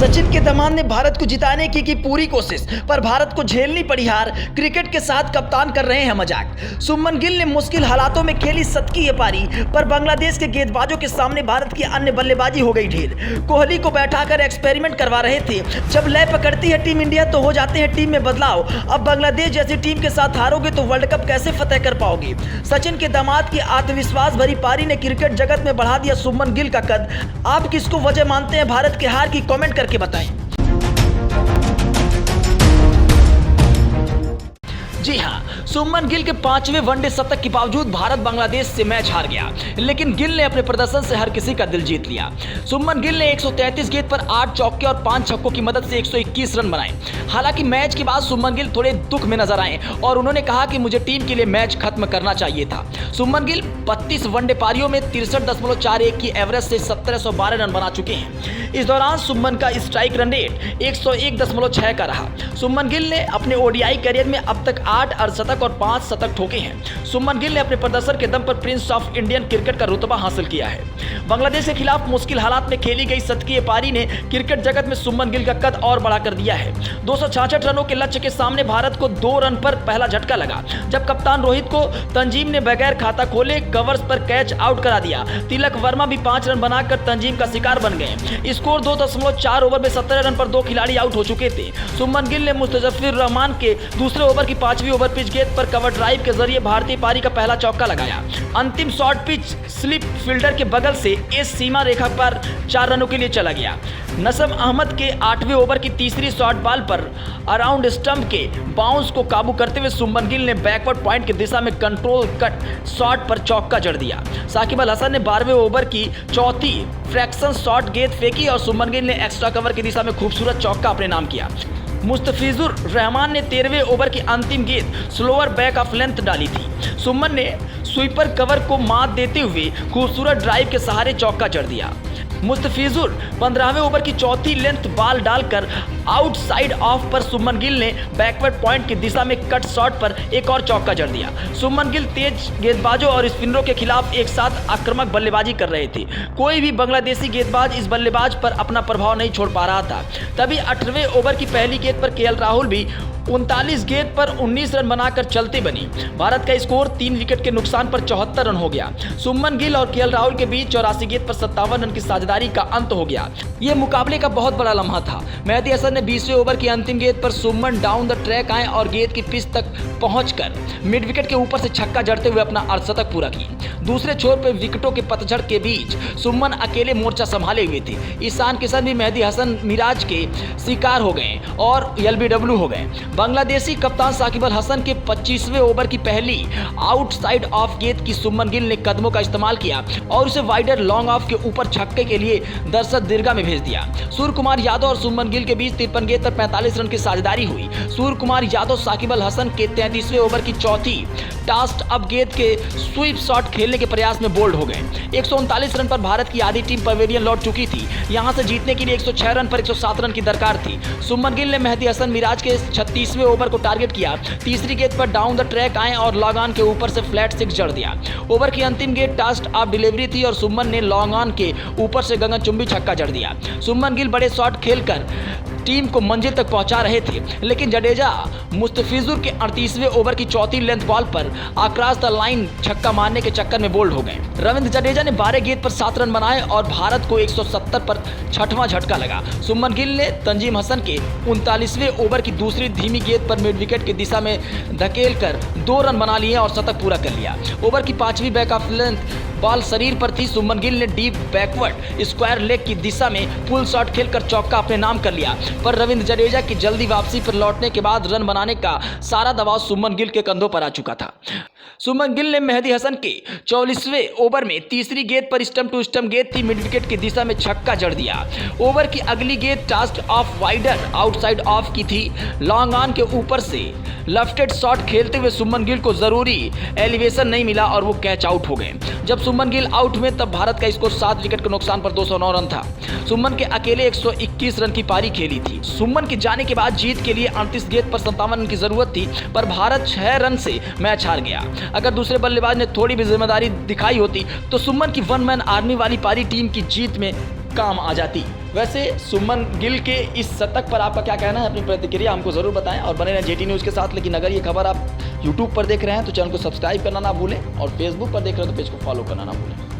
सचिन के दामाद ने भारत को जिताने की पूरी कोशिश, पर भारत को झेलनी पड़ी हार। क्रिकेट के साथ कप्तान कर रहे हैं मजाक। शुभमन गिल ने मुश्किल हालातों में खेली 7 की ये पारी, पर बांग्लादेश के गेंदबाजों के सामने भारत की अन्य बल्लेबाजी हो गई ढील। कोहली को बैठाकर एक्सपेरिमेंट करवा रहे थे। जब लय पकड़ती है टीम इंडिया तो हो जाते हैं टीम में बदलाव। अब बांग्लादेश जैसी टीम के साथ हारोगे तो वर्ल्ड कप कैसे फतेह कर पाओगे। सचिन के दामाद की आत्मविश्वास भरी पारी ने क्रिकेट जगत में बढ़ा दिया शुभमन गिल का कद। आप किसको वजह मानते हैं भारत के हार की, कमेंट करके बताएं। जी हां, शुभमन गिल के 5वें वनडे शतक के बावजूद भारत बांग्लादेश से मैच हार गया, लेकिन गिल ने अपने प्रदर्शन से हर किसी का दिल जीत लिया। शुभमन गिल ने 133 गेंद पर 8 चौके और 5 छक्कों की मदद से 121 रन बनाए। हालांकि मैच के बाद शुभमन गिल थोड़े दुख में नजर आए और उन्होंने कहा कि मुझे टीम के लिए मैच खत्म करना चाहिए था। शुभमन गिल 32 वनडे पारियों में 63.41 की एवरेज से 1712 रन बना चुके हैं। इस दौरान शुभमन का स्ट्राइक रन रेट 101.6 का रहा। शुभमन गिल ने अपने ओडीआई करियर में अब तक 8 अर्धशतक और 5 शतक ठोके हैं। शुभमन गिल ने अपने प्रदर्शन के दम पर प्रिंस ऑफ इंडियन क्रिकेट का रुतबा हासिल किया है। बांग्लादेश के खिलाफ मुश्किल हालात में खेली गई 7 की पारी ने क्रिकेट जगत में शुभमन गिल का कद और बढ़ा कर दिया है। 266 रनों के लक्ष्य के सामने भारत को 2 रन पर पहला झटका लगा, जब कप्तान रोहित को तंजीम ने बगैर खाता खोले कवर्स पर कैच आउट करा दिया। तिलक वर्मा भी 5 रन बनाकर तंजीम का शिकार बन गए। स्कोर 2.4 ओवर में 17 रन पर 2 खिलाड़ी आउट हो चुके थे। शुभमन गिल ने मुस्तफिजुर रहमान के दूसरे ओवर की 5वीं ओवर पिच गेंद पर कवर ड्राइव के जरिए भारतीय पारी का पहला चौका लगाया। अंतिम शॉट पिच स्लिप फील्डर के बगल से इस सीमा रेखा पर 4 रनों के लिए चला गया। नसम अहमद के 8वें ओवर की तीसरी शॉट बॉल पर अराउंड स्टंप के बाउंस को काबू करते हुए शुभमन गिल ने बैकवर्ड पॉइंट की दिशा में कंट्रोल कट शॉट पर चौका जड़ दिया। साकिब अल हसन ने 12वें ओवर की चौथी फ्रैक्शन शॉट गेंद फेंकी और शुभमन गिल ने एक्स्ट्रा कवर की दिशा में खूबसूरत चौका अपने नाम किया। मुस्तफिजुर रहमान ने 13वें ओवर की अंतिम गेंद स्लोअर बैक ऑफ लेंथ डाली थी। शुभमन ने स्वीपर कवर को मात देते हुए खूबसूरत ड्राइव के सहारे चौका जड़ दिया। मुस्तफिजुर 15वें ओवर की चौथी लेंथ बॉल डालकर आउटसाइड ऑफ पर शुभमन गिल ने बैकवर्ड पॉइंट की दिशा में कट शॉट पर एक और चौका जड़ दिया। शुभमन गिल तेज गेंदबाजों और स्पिनरों के खिलाफ एक साथ आक्रामक बल्लेबाजी कर रहे थे। कोई भी बांग्लादेशी गेंदबाज इस बल्लेबाज पर अपना प्रभाव नहीं छोड़ पा रहा था। तभी 8वें ओवर की पहली गेंद पर केएल राहुल भी 39 गेंद पर 19 रन बनाकर चलते बनी। भारत का स्कोर 3 विकेट के नुकसान पर 74 रन हो गया। शुभमन गिल और केएल राहुल के बीच 84 गेंद पर 57 रन की साझेदारी का अंत हो गया। यह मुकाबले का बहुत बड़ा लम्हा था। मेहदी हसन ने 20वें ओवर की अंतिम गेंद पर शुभमन डाउन द ट्रैक आए और गेंद की पिच तक पहुंचकर मिड विकेट के ऊपर से छक्का जड़ते हुए अपना अर्धशतक पूरा किया। दूसरे छोर पर विकेटों के पतझड़ के बीच शुभमन अकेले मोर्चा संभाले हुए थे। ईशान किशन भी मेहदी हसन मिराज के शिकार हो गए और एलबीडब्ल्यू हो गए। बांग्लादेशी कप्तान साकिब अल हसन के 25वें ओवर की पहली आउटसाइड ऑफ गेंद की शुभमन गिल ने कदमों का इस्तेमाल किया और उसे वाइडर लॉन्ग ऑफ के ऊपर छक्के के लिए दर्शक दीर्घा में भेज दिया। सूर्य कुमार यादव और शुभमन गिल के बीच 53 गेंद पर 45 रन की साझेदारी हुई। सूर्य कुमार यादव साकिब अल हसन के 33वें ओवर की चौथी टास्ट अप गेंद के स्वीप शॉट खेलने के प्रयास में बोल्ड हो गए। 139 रन पर भारत की आधी टीम पवेलियन लौट चुकी थी। यहां से जीतने के लिए 106 रन पर 107 रन की दरकार थी। शुभमन गिल ने मेहदी हसन मिराज के 36वें ओवर को टारगेट किया। तीसरी गेंद पर डाउन द ट्रैक आए और लॉन्ग ऑन के ऊपर से फ्लैट 6 जड़ दिया। ओवर की अंतिम गेंद टास्ट ऑफ डिलीवरी थी और शुभमन ने लॉन्ग ऑन के ऊपर से गगनचुंबी छक्का जड़ दिया। शुभमन गिल बड़े शॉट खेलकर टीम को मंजिल तक पहुंचा रहे थे, लेकिन जडेजा मुस्तफिजुर के 38वें ओवर की चौथी लेंथ बॉल पर अक्रॉस द लाइन छक्का मारने के चक्कर में बोल्ड हो गए। रविंद्र जडेजा ने 12 गेंद पर 7 रन बनाए और भारत को 170 पर 6वां झटका लगा। शुभमन गिल ने तंजीम हसन के 39वें ओवर की दूसरी धीमी गेंद पर मिड विकेट की दिशा में धकेल कर 2 रन बना लिए और शतक पूरा कर लिया। ओवर की 5वीं बैक ऑफ लेंथ बॉल शरीर पर थी। शुभमन गिल ने डीप बैकवर्ड स्क्वायर लेग की दिशा में पुल शॉट खेलकर चौका अपने नाम कर लिया, पर रविंद्र जडेजा की जल्दी वापसी पर लौटने के बाद रन बनाने का सारा दबाव शुभमन गिल के कंधों पर आ चुका था। शुभमन गिल ने मेहदी हसन के 44वें ओवर में तीसरी गेंद पर स्टंप टू स्टंप गेंद थी, मिड विकेट की दिशा में छक्का जड़ दिया। ओवर की अगली गेंद टास्ट ऑफ वाइडर आउटसाइड ऑफ की थी। लॉन्ग ऑन के ऊपर से लेफ्टेड शॉट खेलते हुए शुभमन गिल को जरूरी एलिवेशन नहीं मिला और वो कैच आउट हो गए। जब शुभमन गिल आउट हुए तब भारत का स्कोर 7 विकेट के नुकसान पर 209 रन था। शुभमन के अकेले 121 रन की पारी खेली थी। शुभमन के जाने के बाद जीत के लिए 38 गेंद पर 57 रन की जरूरत थी, पर भारत 6 रन से मैच हार गया। अगर दूसरे बल्लेबाज ने थोड़ी भी जिम्मेदारी दिखाई होती तो शुभमन की वन मैन आर्मी वाली पारी टीम की जीत में काम आ जाती। वैसे सुमन गिल के इस शतक पर आपका क्या कहना है? अपनी प्रतिक्रिया हमको ज़रूर बताएं और बने रहें जेटी न्यूज़ के साथ। लेकिन अगर ये खबर आप यूट्यूब पर देख रहे हैं तो चैनल को सब्सक्राइब करना ना भूलें और फेसबुक पर देख रहे हैं तो पेज को फॉलो करना ना भूलें।